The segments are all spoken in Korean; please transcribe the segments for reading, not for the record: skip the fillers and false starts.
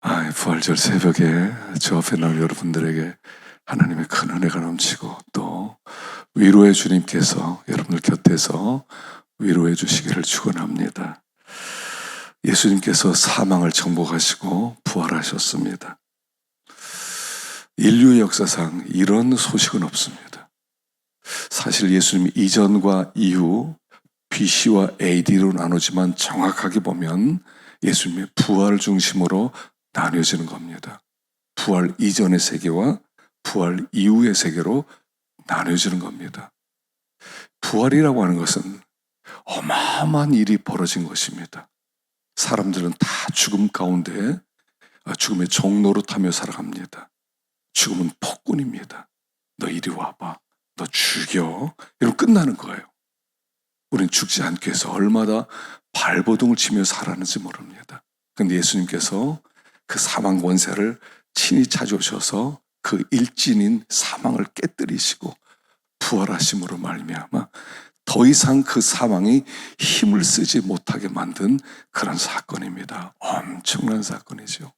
부활절 새벽에 저 앞에 나온 여러분들에게 하나님의 큰 은혜가 넘치고 또 위로의 주님께서 여러분들 곁에서 위로해 주시기를 축원합니다. 예수님께서 사망을 정복하시고 부활하셨습니다. 인류 역사상 이런 소식은 없습니다. 사실 예수님 이전과 이후 BC와 AD로 나누지만 정확하게 보면 예수님의 부활 중심으로 나뉘어지는 겁니다. 부활 이전의 세계와 부활 이후의 세계로 나뉘어지는 겁니다. 부활이라고 하는 것은 어마어마한 일이 벌어진 것입니다. 사람들은 다 죽음 가운데 죽음의 종로로 타며 살아갑니다. 죽음은 폭군입니다. 너 이리 와봐. 너 죽여. 이러면 끝나는 거예요. 우리는 죽지 않기 위해서 얼마나 발버둥을 치며 살았는지 모릅니다. 그런데 예수님께서 그 사망 권세를 친히 찾아오셔서 그 일진인 사망을 깨뜨리시고 부활하심으로 말미암아 더 이상 그 사망이 힘을 쓰지 못하게 만든 그런 사건입니다. 엄청난 사건이죠.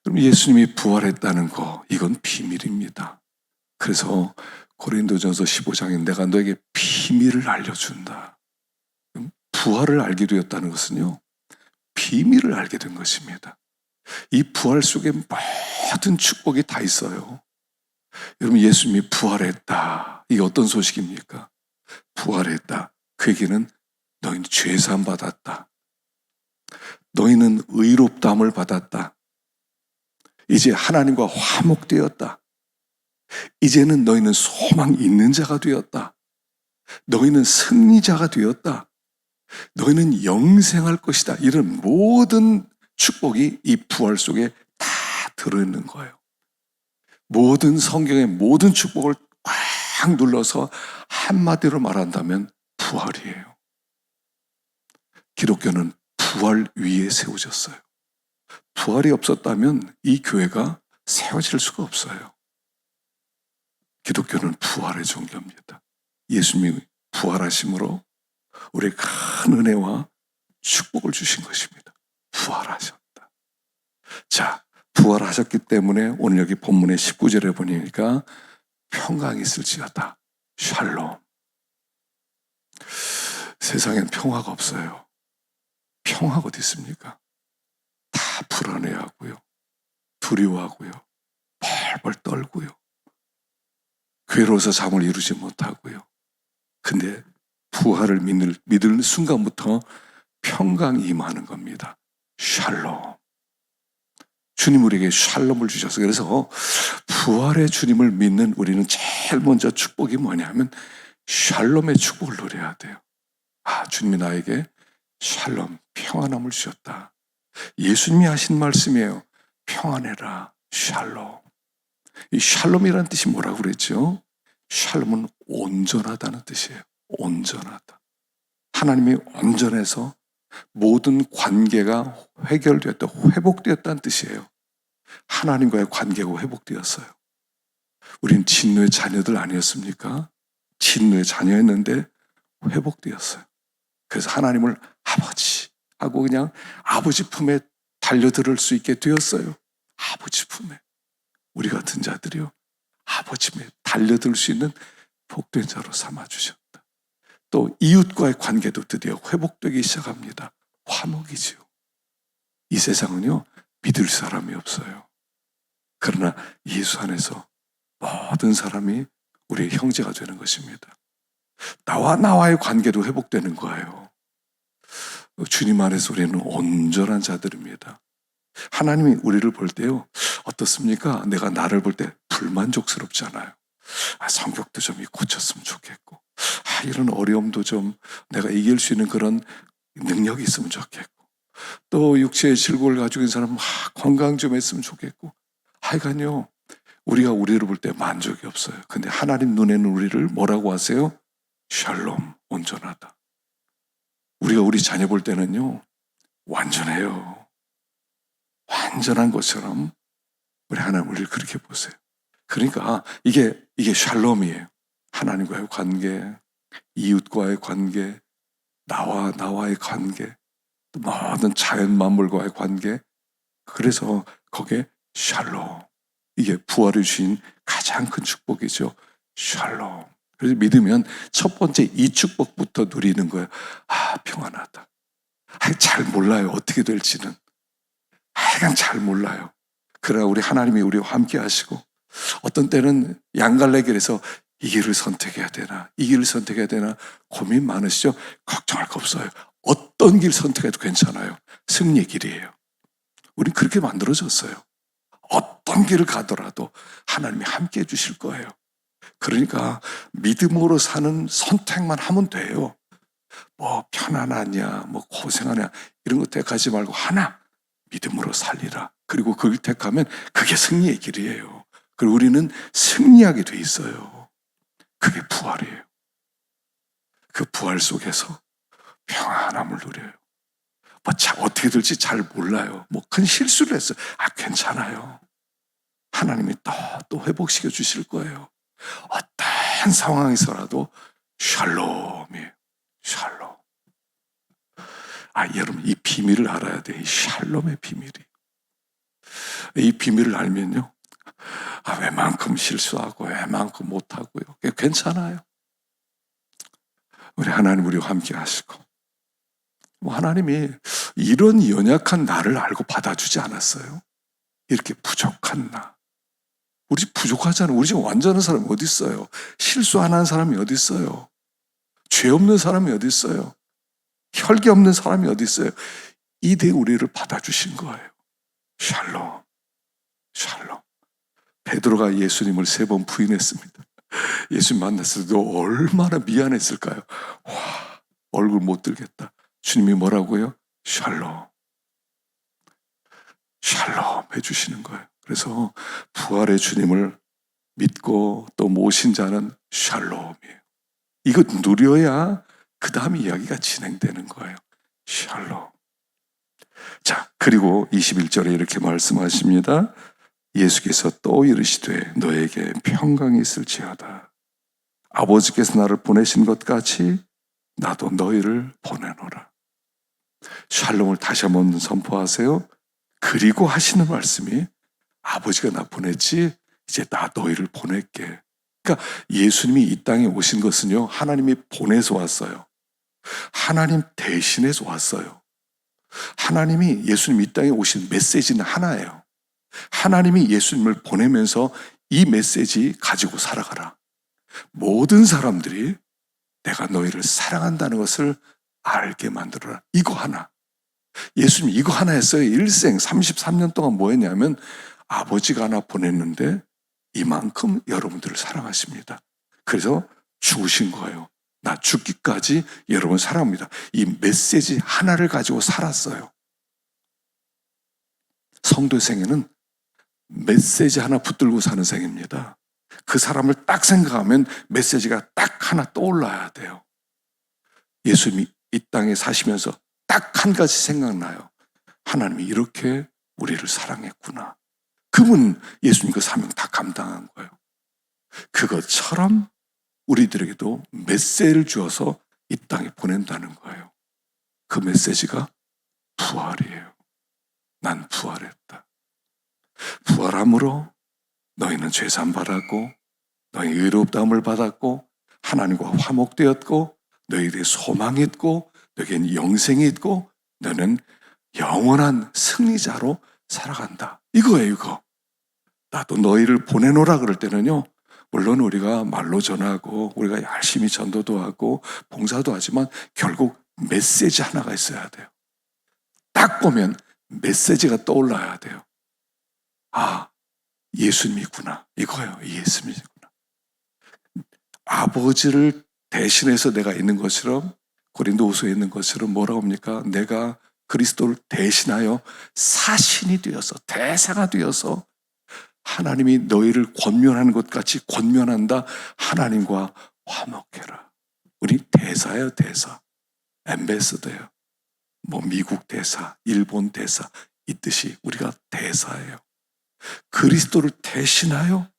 그럼 예수님이 부활했다는 거, 이건 비밀입니다. 그래서 고린도전서 15장에 내가 너에게 비밀을 알려준다. 부활을 알게 되었다는 것은요, 비밀을 알게 된 것입니다. 이 부활 속에 모든 축복이 다 있어요. 여러분, 예수님이 부활했다. 이게 어떤 소식입니까? 부활했다. 그 얘기는 너희는 죄사함 받았다. 너희는 의롭다함을 받았다. 이제 하나님과 화목되었다. 이제는 너희는 소망 있는 자가 되었다. 너희는 승리자가 되었다. 너희는 영생할 것이다. 이런 모든 축복이 이 부활 속에 다 들어있는 거예요. 모든 성경의 모든 축복을 꽉 눌러서 한마디로 말한다면 부활이에요. 기독교는 부활 위에 세워졌어요. 부활이 없었다면 이 교회가 세워질 수가 없어요. 기독교는 부활의 종교입니다. 예수님이 부활하심으로 우리의 큰 은혜와 축복을 주신 것입니다. 부활하셨다. 자, 부활하셨기 때문에 오늘 여기 본문의 19절에 보니까 평강이 있을지어다. 샬롬. 세상엔 평화가 없어요. 평화가 어디 있습니까? 다 불안해하고요. 두려워하고요. 벌벌 떨고요. 괴로워서 잠을 이루지 못하고요. 근데 부활을 믿을 순간부터 평강이 임하는 겁니다. 샬롬. 주님 우리에게 샬롬을 주셔서 그래서 부활의 주님을 믿는 우리는 제일 먼저 축복이 뭐냐면 샬롬의 축복을 누려야 돼요. 주님이 나에게 샬롬, 평안함을 주셨다. 예수님이 하신 말씀이에요. 평안해라, 샬롬. 이 샬롬이라는 뜻이 뭐라고 그랬죠? 샬롬은 온전하다는 뜻이에요. 온전하다. 하나님이 온전해서 모든 관계가 해결되었다, 회복되었다는 뜻이에요. 하나님과의 관계가 회복되었어요. 우린 진노의 자녀들 아니었습니까? 진노의 자녀였는데 회복되었어요. 그래서 하나님을 아버지 하고 그냥 아버지 품에 달려들을 수 있게 되었어요. 아버지 품에. 우리 같은 자들이요. 아버지 품에 달려들 수 있는 복된 자로 삼아주셨다. 또 이웃과의 관계도 드디어 회복되기 시작합니다. 화목이지요. 이 세상은요, 믿을 사람이 없어요. 그러나 예수 안에서 모든 사람이 우리의 형제가 되는 것입니다. 나와의 관계도 회복되는 거예요. 주님 안에서 우리는 온전한 자들입니다. 하나님이 우리를 볼 때요, 어떻습니까? 내가 나를 볼 때 불만족스럽잖아요. 성격도 좀 고쳤으면 좋겠고, 이런 어려움도 좀 내가 이길 수 있는 그런 능력이 있으면 좋겠고, 또 육체의 질고를 가지고 있는 사람은 건강 좀 했으면 좋겠고, 하여간요, 우리가 우리를 볼 때 만족이 없어요. 근데 하나님 눈에는 우리를 뭐라고 하세요? 샬롬, 온전하다. 우리가 우리 자녀 볼 때는요, 완전해요. 완전한 것처럼 우리 하나님 우리를 그렇게 보세요. 그러니까 이게 샬롬이에요. 하나님과의 관계, 이웃과의 관계, 나와의 관계, 모든 자연 만물과의 관계, 그래서 거기에 샬롬. 이게 부활을 주신 가장 큰 축복이죠. 샬롬. 그래서 믿으면 첫 번째 이 축복부터 누리는 거예요. 아, 평안하다. 잘 몰라요. 어떻게 될지는. 하여간 잘 몰라요. 그러나 우리 하나님이 우리와 함께 하시고, 어떤 때는 양갈래길에서 이 길을 선택해야 되나, 이 길을 선택해야 되나 고민 많으시죠? 걱정할 거 없어요. 어떤 길 선택해도 괜찮아요. 승리의 길이에요. 우린 그렇게 만들어졌어요. 어떤 길을 가더라도 하나님이 함께 해주실 거예요. 그러니까 믿음으로 사는 선택만 하면 돼요. 뭐 편안하냐, 뭐 고생하냐 이런 거 택하지 말고 하나 믿음으로 살리라. 그리고 그걸 택하면 그게 승리의 길이에요. 그리고 우리는 승리하게 돼 있어요. 그게 부활이에요. 그 부활 속에서 평안함을 누려요. 뭐 어떻게 될지 잘 몰라요. 뭐 큰 실수를 했어요. 아, 괜찮아요. 하나님이 또 회복시켜 주실 거예요. 어떤 상황에서라도 샬롬이에요. 샬롬. 아, 여러분 이 비밀을 알아야 돼. 이 샬롬의 비밀이. 이 비밀을 알면요. 아, 웬만큼 실수하고 웬만큼 못하고요. 괜찮아요. 우리 하나님 우리와 함께 하시고, 뭐 하나님이 이런 연약한 나를 알고 받아주지 않았어요. 이렇게 부족한 나. 우리 집 부족하잖아요. 우리 집 완전한 사람이 어디 있어요? 실수 안 한 사람이 어디 있어요? 죄 없는 사람이 어디 있어요? 혈기 없는 사람이 어디 있어요? 이대 우리를 받아주신 거예요. 샬롬, 샬롬. 베드로가 예수님을 3번 부인했습니다. 예수님 만났을 때 얼마나 미안했을까요? 와, 얼굴 못 들겠다. 주님이 뭐라고요? 샬롬. 샬롬 해주시는 거예요. 그래서 부활의 주님을 믿고 또 모신 자는 샬롬이에요. 이거 누려야 그 다음 이야기가 진행되는 거예요. 샬롬. 자, 그리고 21절에 이렇게 말씀하십니다. 예수께서 또 이르시되 너에게 평강이 있을지어다. 아버지께서 나를 보내신 것 같이 나도 너희를 보내노라. 샬롬을 다시 한번 선포하세요. 그리고 하시는 말씀이 아버지가 나 보냈지 이제 나 너희를 보낼게. 그러니까 예수님이 이 땅에 오신 것은요, 하나님이 보내서 왔어요. 하나님 대신해서 왔어요. 하나님이 예수님 이 땅에 오신 메시지는 하나예요. 하나님이 예수님을 보내면서 이 메시지 가지고 살아가라. 모든 사람들이 내가 너희를 사랑한다는 것을 알게 만들어라. 이거 하나. 예수님이 이거 하나 했어요. 일생 33년 동안 뭐 했냐면 아버지가 하나 보냈는데 이만큼 여러분들을 사랑하십니다. 그래서 죽으신 거예요. 나 죽기까지 여러분 사랑합니다. 이 메시지 하나를 가지고 살았어요. 성도의 생애는 메시지 하나 붙들고 사는 생입니다. 그 사람을 딱 생각하면 메시지가 딱 하나 떠올라야 돼요. 예수님이 이 땅에 사시면서 딱 한 가지 생각나요. 하나님이 이렇게 우리를 사랑했구나. 그분 예수님 그 사명 다 감당한 거예요. 그것처럼 우리들에게도 메시지를 주어서 이 땅에 보낸다는 거예요. 그 메시지가 부활이에요. 난 부활했다. 부활함으로 너희는 죄산 받았고 너희 의롭다함을 받았고 하나님과 화목되었고 너희에게 소망이 있고 너희에겐 영생이 있고 너는 영원한 승리자로 살아간다. 이거예요, 이거. 나도 너희를 보내노라 그럴 때는요, 물론 우리가 말로 전하고 우리가 열심히 전도도 하고 봉사도 하지만 결국 메시지 하나가 있어야 돼요. 딱 보면 메시지가 떠올라야 돼요. 아, 예수님이구나. 이거예요. 예수님이구나. 아버지를 대신해서 내가 있는 것처럼 고린도후서에 있는 것처럼 뭐라고 합니까? 내가 그리스도를 대신하여 사신이 되어서 대사가 되어서 하나님이 너희를 권면하는 것 같이 권면한다. 하나님과 화목해라. 우리 대사예요, 대사. 엠베서더예요. 뭐 미국 대사, 일본 대사 이 뜻이 우리가 대사예요. 그리스도를 대신하여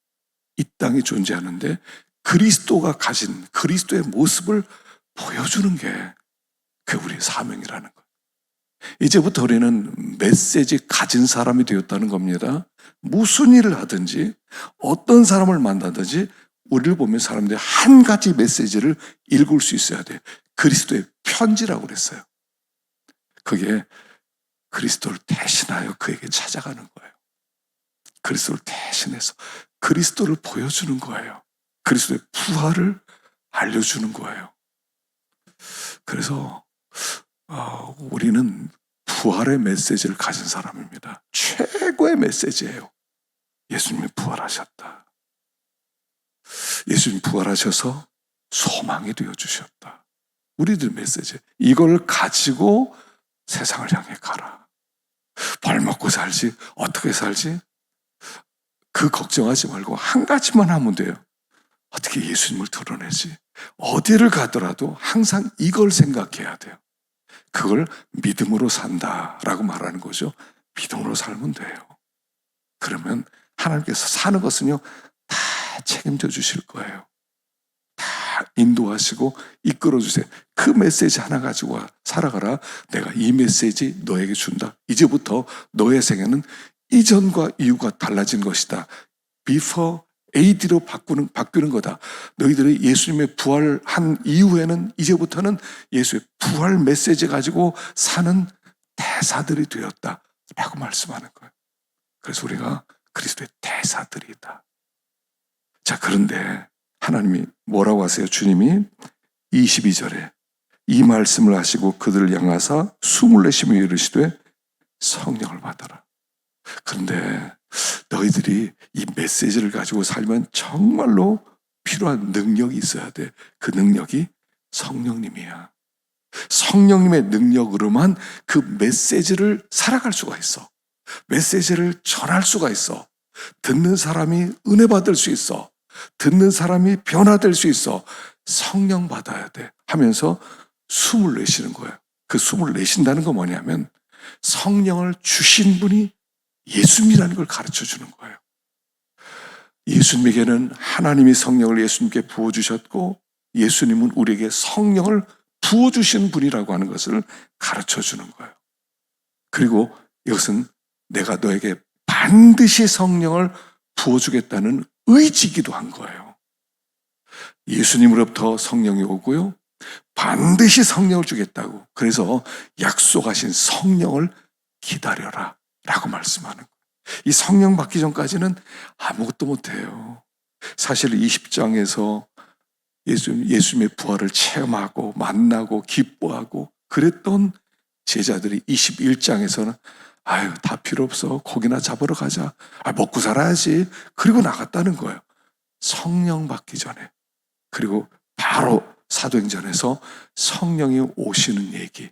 이 땅에 존재하는데 그리스도가 가진 그리스도의 모습을 보여주는 게 그게 우리의 사명이라는 거예요. 이제부터 우리는 메시지 가진 사람이 되었다는 겁니다. 무슨 일을 하든지 어떤 사람을 만나든지 우리를 보면 사람들이 한 가지 메시지를 읽을 수 있어야 돼요. 그리스도의 편지라고 그랬어요. 그게 그리스도를 대신하여 그에게 찾아가는 거예요. 그리스도를 대신해서 그리스도를 보여주는 거예요. 그리스도의 부활을 알려주는 거예요. 그래서 우리는 부활의 메시지를 가진 사람입니다. 최고의 메시지예요. 예수님이 부활하셨다. 예수님 부활하셔서 소망이 되어주셨다. 우리들 메시지. 이걸 가지고 세상을 향해 가라. 뭘 먹고 살지? 어떻게 살지? 그 걱정하지 말고 한 가지만 하면 돼요. 어떻게 예수님을 드러내지? 어디를 가더라도 항상 이걸 생각해야 돼요. 그걸 믿음으로 산다라고 말하는 거죠. 믿음으로 살면 돼요. 그러면 하나님께서 사는 것은요, 다 책임져 주실 거예요. 다 인도하시고 이끌어 주세요. 그 메시지 하나 가지고 살아가라. 내가 이 메시지 너에게 준다. 이제부터 너의 생애는 이전과 이후가 달라진 것이다. Before AD로 바뀌는 거다. 너희들이 예수님의 부활한 이후에는 이제부터는 예수의 부활 메시지 가지고 사는 대사들이 되었다. 라고 말씀하는 거예요. 그래서 우리가 그리스도의 대사들이다. 자, 그런데 하나님이 뭐라고 하세요? 주님이 22절에 이 말씀을 하시고 그들을 향하사 숨을 내쉬며 이르시되 성령을 받아라. 그런데 너희들이 이 메시지를 가지고 살면 정말로 필요한 능력이 있어야 돼. 그 능력이 성령님이야. 성령님의 능력으로만 그 메시지를 살아갈 수가 있어. 메시지를 전할 수가 있어. 듣는 사람이 은혜 받을 수 있어. 듣는 사람이 변화될 수 있어. 성령 받아야 돼 하면서 숨을 내쉬는 거예요. 그 숨을 내쉰다는 건 뭐냐면 성령을 주신 분이 예수님이라는 걸 가르쳐 주는 거예요. 예수님에게는 하나님이 성령을 예수님께 부어주셨고 예수님은 우리에게 성령을 부어주신 분이라고 하는 것을 가르쳐 주는 거예요. 그리고 이것은 내가 너에게 반드시 성령을 부어주겠다는 의지이기도 한 거예요. 예수님으로부터 성령이 오고요. 반드시 성령을 주겠다고. 그래서 약속하신 성령을 기다려라 라고 말씀하는 거예요. 이 성령 받기 전까지는 아무것도 못해요. 사실 20장에서 예수님의 부활을 체험하고 만나고 기뻐하고 그랬던 제자들이 21장에서는 아유 다 필요 없어. 고기나 잡으러 가자. 먹고 살아야지. 그리고 나갔다는 거예요. 성령 받기 전에. 그리고 바로 사도행전에서 성령이 오시는 얘기,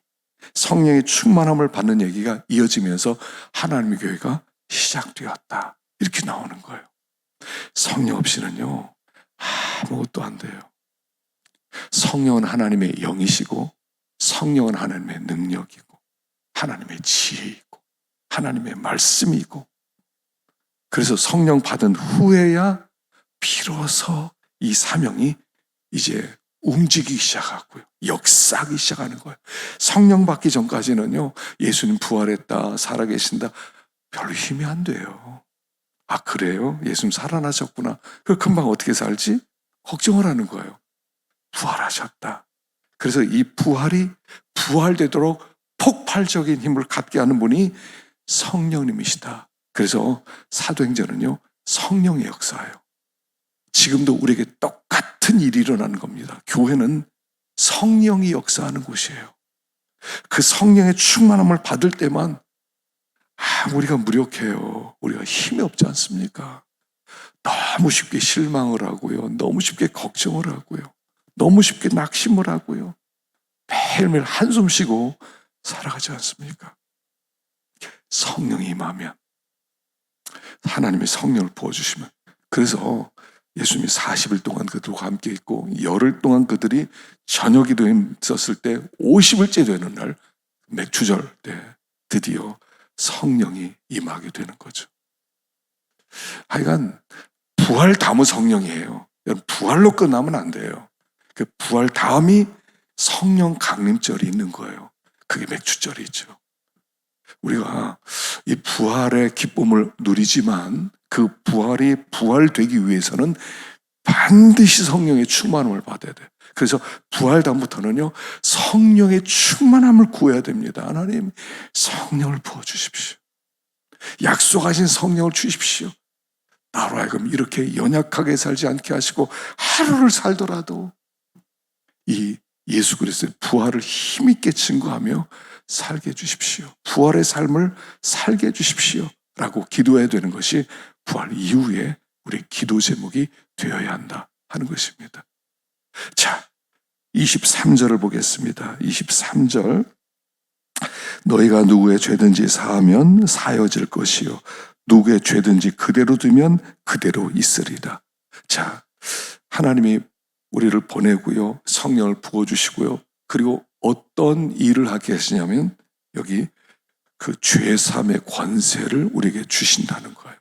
성령의 충만함을 받는 얘기가 이어지면서 하나님의 교회가 시작되었다. 이렇게 나오는 거예요. 성령 없이는요 아무것도 안 돼요. 성령은 하나님의 영이시고 성령은 하나님의 능력이고 하나님의 지혜이고 하나님의 말씀이고 그래서 성령 받은 후에야 비로소 이 사명이 이제 움직이기 시작하고요. 역사하기 시작하는 거예요. 성령 받기 전까지는요. 예수님 부활했다, 살아계신다. 별로 힘이 안 돼요. 아 그래요? 예수님 살아나셨구나. 그 금방 어떻게 살지? 걱정을 하는 거예요. 부활하셨다. 그래서 이 부활이 부활되도록 폭발적인 힘을 갖게 하는 분이 성령님이시다. 그래서 사도행전은요. 성령의 역사예요. 지금도 우리에게 똑같은 일이 일어나는 겁니다. 교회는 성령이 역사하는 곳이에요. 그 성령의 충만함을 받을 때만 우리가 무력해요. 우리가 힘이 없지 않습니까? 너무 쉽게 실망을 하고요. 너무 쉽게 걱정을 하고요. 너무 쉽게 낙심을 하고요. 매일매일 한숨 쉬고 살아가지 않습니까? 성령이 임하면 하나님의 성령을 부어주시면 그래서 예수님이 40일 동안 그들과 함께 있고 열흘 동안 그들이 저녁 기도에 있었을 때 50일째 되는 날 맥주절 때 드디어 성령이 임하게 되는 거죠. 하여간 부활 다음은 성령이에요. 여러분 부활로 끝나면 안 돼요. 그 부활 다음이 성령 강림절이 있는 거예요. 그게 맥주절이죠. 우리가 이 부활의 기쁨을 누리지만 그 부활이 부활되기 위해서는 반드시 성령의 충만함을 받아야 돼요. 그래서 부활 다음부터는요, 성령의 충만함을 구해야 됩니다. 하나님, 성령을 부어주십시오. 약속하신 성령을 주십시오. 나로 하여금 이렇게 연약하게 살지 않게 하시고 하루를 살더라도 이 예수 그리스도의 부활을 힘있게 증거하며 살게 해주십시오. 부활의 삶을 살게 해주십시오. 라고 기도해야 되는 것이 부활 이후에 우리 기도 제목이 되어야 한다 하는 것입니다. 자, 23절을 보겠습니다. 23절. 너희가 누구의 죄든지 사하면 사여질 것이요 누구의 죄든지 그대로 두면 그대로 있으리라. 자, 하나님이 우리를 보내고요, 성령을 부어주시고요, 그리고 어떤 일을 하게 하시냐면 여기 그 죄사함의 권세를 우리에게 주신다는 거예요.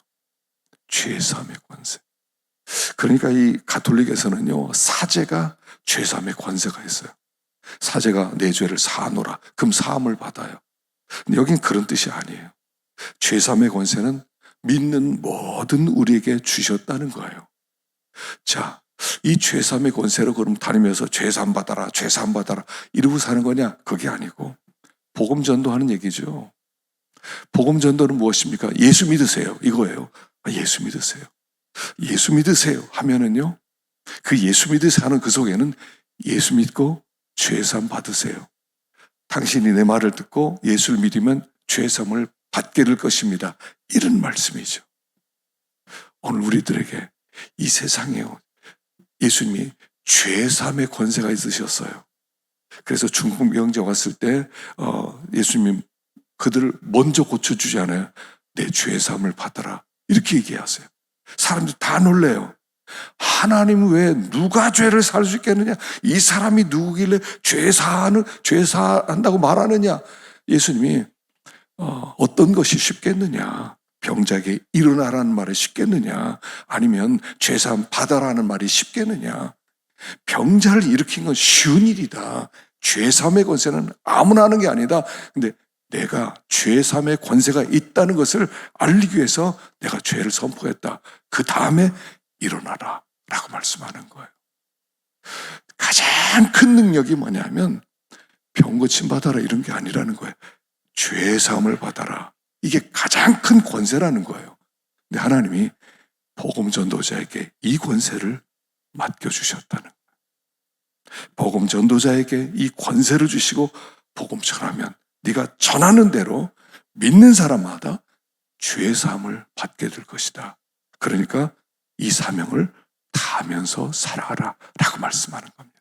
죄사함의 권세. 그러니까 이 가톨릭에서는요, 사제가 죄사함의 권세가 있어요. 사제가 내 죄를 사하노라. 그럼 사함을 받아요. 근데 여긴 그런 뜻이 아니에요. 죄사함의 권세는 믿는 모든 우리에게 주셨다는 거예요. 자, 이 죄사함의 권세로 그럼 다니면서 죄사함 받아라, 죄사함 받아라 이러고 사는 거냐? 그게 아니고 복음 전도하는 얘기죠. 복음 전도는 무엇입니까? 예수 믿으세요. 이거예요. 예수 믿으세요. 예수 믿으세요 하면은요, 그 예수 믿으세요 하는 그 속에는 예수 믿고 죄사함 받으세요. 당신이 내 말을 듣고 예수를 믿으면 죄사함을 받게 될 것입니다. 이런 말씀이죠. 오늘 우리들에게 이 세상에요, 예수님이 죄사함의 권세가 있으셨어요. 그래서 중풍 병자 왔을 때 예수님이 그들을 먼저 고쳐주지 않아요. 내 죄사함을 받아라 이렇게 얘기하세요. 사람들이 다 놀래요. 하나님은 왜 누가 죄를 살 수 있겠느냐? 이 사람이 누구길래 죄사한다고 말하느냐? 예수님이 어떤 것이 쉽겠느냐? 병자에게 일어나라는 말이 쉽겠느냐? 아니면 죄사함 받아라는 말이 쉽겠느냐? 병자를 일으킨 건 쉬운 일이다. 죄사함의 권세는 아무나 하는 게 아니다. 근데 내가 죄사함의 권세가 있다는 것을 알리기 위해서 내가 죄를 선포했다. 그 다음에 일어나라 라고 말씀하는 거예요. 가장 큰 능력이 뭐냐면 병 고침 받아라 이런 게 아니라는 거예요. 죄사함을 받아라. 이게 가장 큰 권세라는 거예요. 근데 하나님이 복음 전도자에게 이 권세를 맡겨주셨다는 거예요. 복음 전도자에게 이 권세를 주시고 복음 전하면 네가 전하는 대로 믿는 사람마다 죄사함을 받게 될 것이다. 그러니까 이 사명을 다하면서 살아가라 라고 말씀하는 겁니다.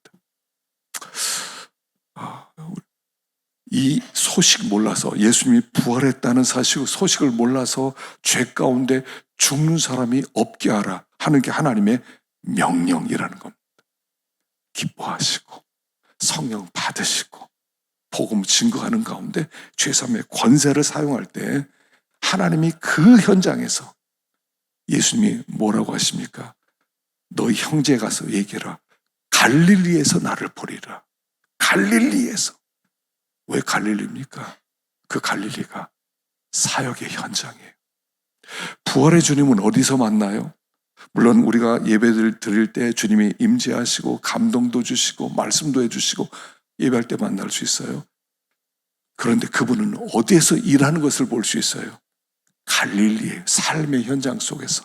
이 소식 몰라서, 예수님이 부활했다는 소식을 몰라서 죄 가운데 죽는 사람이 없게 하라 하는 게 하나님의 명령이라는 겁니다. 기뻐하시고 성령 받으시고 복음 증거하는 가운데 죄사함의 권세를 사용할 때 하나님이 그 현장에서 예수님이 뭐라고 하십니까? 너희 형제 가서 얘기해라. 갈릴리에서 나를 보리라. 갈릴리에서. 왜 갈릴리입니까? 그 갈릴리가 사역의 현장이에요. 부활의 주님은 어디서 만나요? 물론 우리가 예배를 드릴 때 주님이 임재하시고 감동도 주시고 말씀도 해주시고 예배할 때 만날 수 있어요. 그런데 그분은 어디에서 일하는 것을 볼 수 있어요? 갈릴리의 삶의 현장 속에서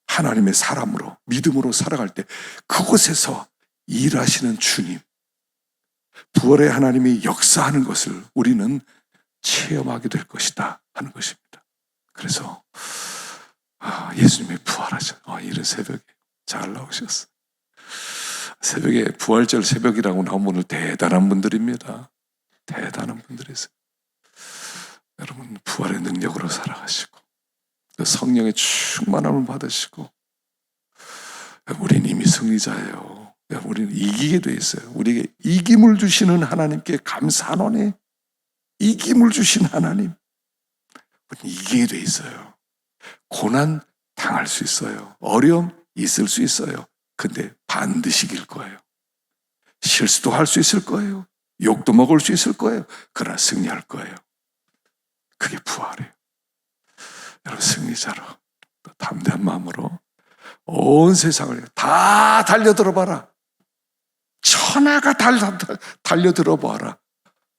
하나님의 사람으로 믿음으로 살아갈 때 그곳에서 일하시는 주님, 부활의 하나님이 역사하는 것을 우리는 체험하게 될 것이다 하는 것입니다. 그래서 예수님이 부활하셔. 이런 새벽에 잘 나오셨어. 새벽에 부활절 새벽이라고 나온 분들 대단한 분들입니다. 대단한 분들이세요. 여러분 부활의 능력으로 살아가시고 성령의 충만함을 받으시고 우리는 이미 승리자예요. 우리는 이기게 돼 있어요. 우리에게 이김을 주시는 하나님께 감사하노니 이김을 주신 하나님 우리는 이기게 돼 있어요. 고난 당할 수 있어요. 어려움 있을 수 있어요. 근데 반드시 이길 거예요. 실수도 할 수 있을 거예요. 욕도 먹을 수 있을 거예요. 그러나 승리할 거예요. 그게 부활이에요. 여러분, 승리자로 담대한 마음으로 온 세상을 다 달려들어봐라. 천하가 달려들어봐라.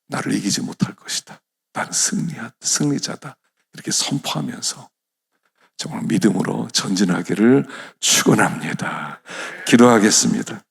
나를 이기지 못할 것이다. 나는 승리자다. 이렇게 선포하면서 정말 믿음으로 전진하기를 축원합니다. 기도하겠습니다.